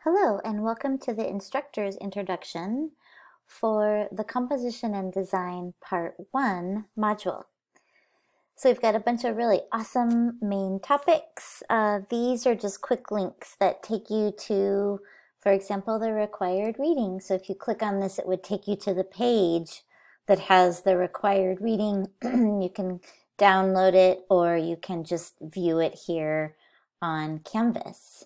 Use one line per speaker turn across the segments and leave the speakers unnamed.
Hello and welcome to the instructor's introduction for the Composition and Design Part 1 module. So we've got a bunch of really awesome main topics. These are just quick links that take you to, for example, the required reading. So if you click on this, it would take you to the page that has the required reading. You can download it or you can just view it here on Canvas.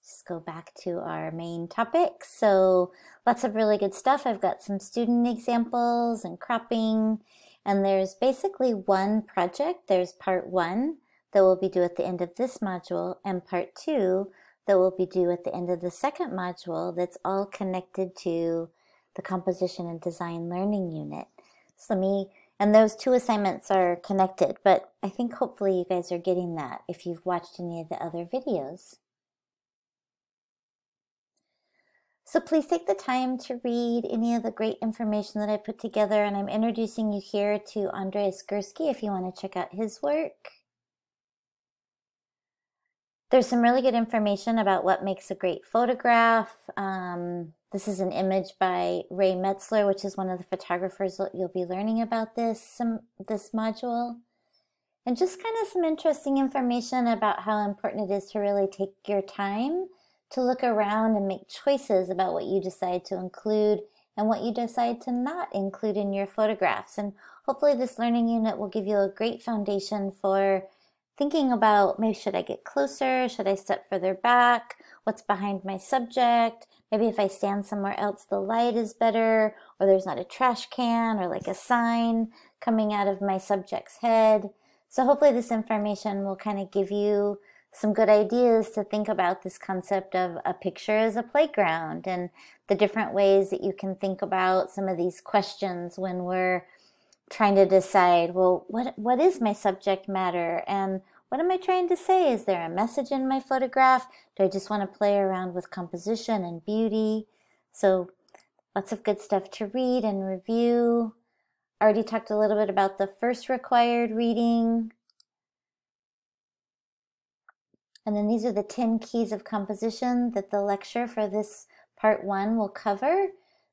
Just go back to our main topic. So lots of really good stuff. I've got some student examples and cropping, and there's basically one project. There's part 1 that will be due at the end of this module, and part 2 that will be due at the end of the second module. That's all connected to the Composition and Design Learning Unit. So and those two assignments are connected, but I think hopefully you guys are getting that if you've watched any of the other videos. So please take the time to read any of the great information that I put together, and I'm introducing you here to Andreas Gursky if you want to check out his work. There's some really good information about what makes a great photograph. This is an image by Ray Metzler, which is one of the photographers that you'll be learning about this module. And just kind of some interesting information about how important it is to really take your time to look around and make choices about what you decide to include and what you decide to not include in your photographs. And hopefully this learning unit will give you a great foundation for thinking about, maybe should I get closer? Should I step further back? What's behind my subject? Maybe if I stand somewhere else, the light is better, or there's not a trash can or like a sign coming out of my subject's head. So hopefully this information will kind of give you some good ideas to think about this concept of a picture as a playground and the different ways that you can think about some of these questions when we're trying to decide, well, what is my subject matter and what am I trying to say? Is there a message in my photograph? Do I just want to play around with composition and beauty? So lots of good stuff to read and review. I already talked a little bit about the first required reading. And then these are the 10 keys of composition that the lecture for this part 1 will cover.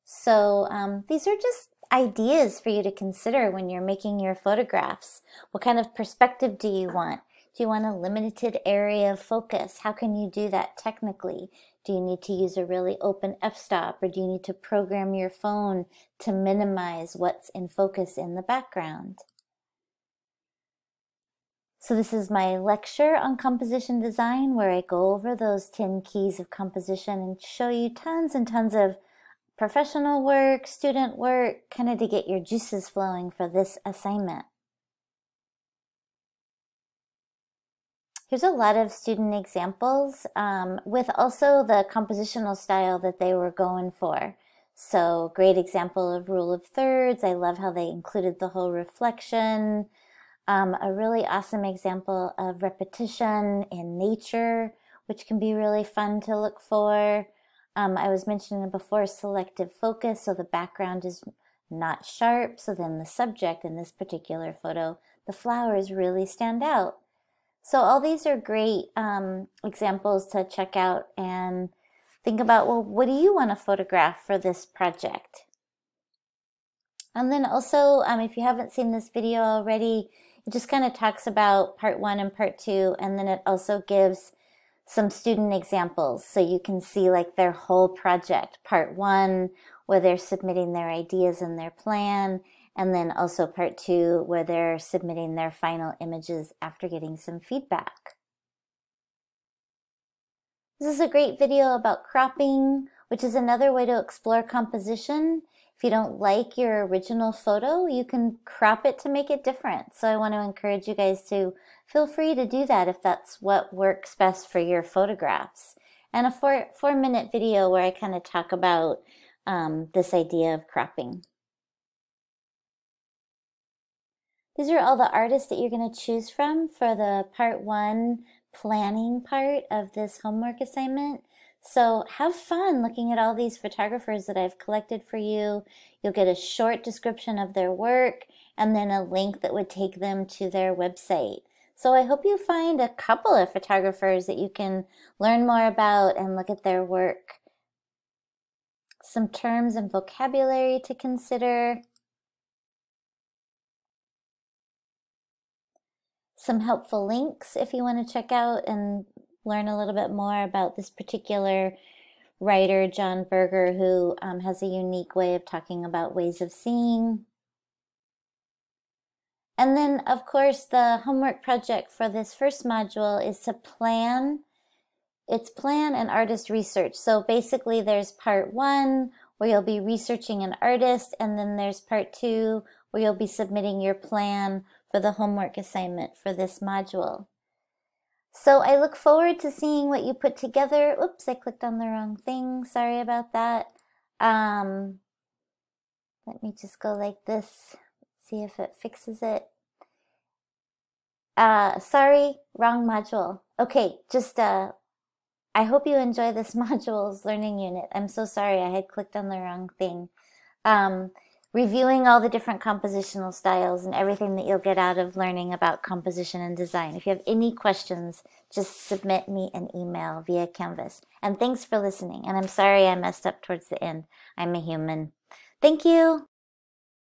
So these are just ideas for you to consider when you're making your photographs. What kind of perspective do you want? Do you want a limited area of focus? How can you do that technically? Do you need to use a really open f-stop, or do you need to program your phone to minimize what's in focus in the background? So this is my lecture on composition design, where I go over those 10 keys of composition and show you tons and tons of professional work, student work, kind of to get your juices flowing for this assignment. Here's a lot of student examples with also the compositional style that they were going for. So great example of rule of thirds. I love how they included the whole reflection. A really awesome example of repetition in nature, which can be really fun to look for. I was mentioning before selective focus, so the background is not sharp, so then the subject in this particular photo, the flowers really stand out. So all these are great examples to check out and think about, well, what do you want to photograph for this project? And then also, if you haven't seen this video already, it just kind of talks about part 1 and part 2, and then it also gives some student examples so you can see like their whole project. Part 1, where they're submitting their ideas and their plan, and then also part 2, where they're submitting their final images after getting some feedback. This is a great video about cropping, which is another way to explore composition. If you don't like your original photo, you can crop it to make it different. So I want to encourage you guys to feel free to do that if that's what works best for your photographs. And a four-minute video where I kind of talk about this idea of cropping. These are all the artists that you're going to choose from for the part 1 planning part of this homework assignment. So have fun looking at all these photographers that I've collected for you. You'll get a short description of their work and then a link that would take them to their website. So I hope you find a couple of photographers that you can learn more about and look at their work. Some terms and vocabulary to consider. Some helpful links if you want to check out and learn a little bit more about this particular writer, John Berger, who has a unique way of talking about ways of seeing. And then, of course, the homework project for this first module is to plan. It's plan and artist research. So basically there's part 1 where you'll be researching an artist, and then there's part 2 where you'll be submitting your plan for the homework assignment for this module. So I look forward to seeing what you put together. Oops, I clicked on the wrong thing. Sorry about that. Let me just go like this. See if it fixes it. Sorry, wrong module. Okay, just I hope you enjoy this module's learning unit. I'm so sorry, I had clicked on the wrong thing. Reviewing all the different compositional styles and everything that you'll get out of learning about composition and design. If you have any questions, just submit me an email via Canvas. And thanks for listening. And I'm sorry I messed up towards the end. I'm a human. Thank you.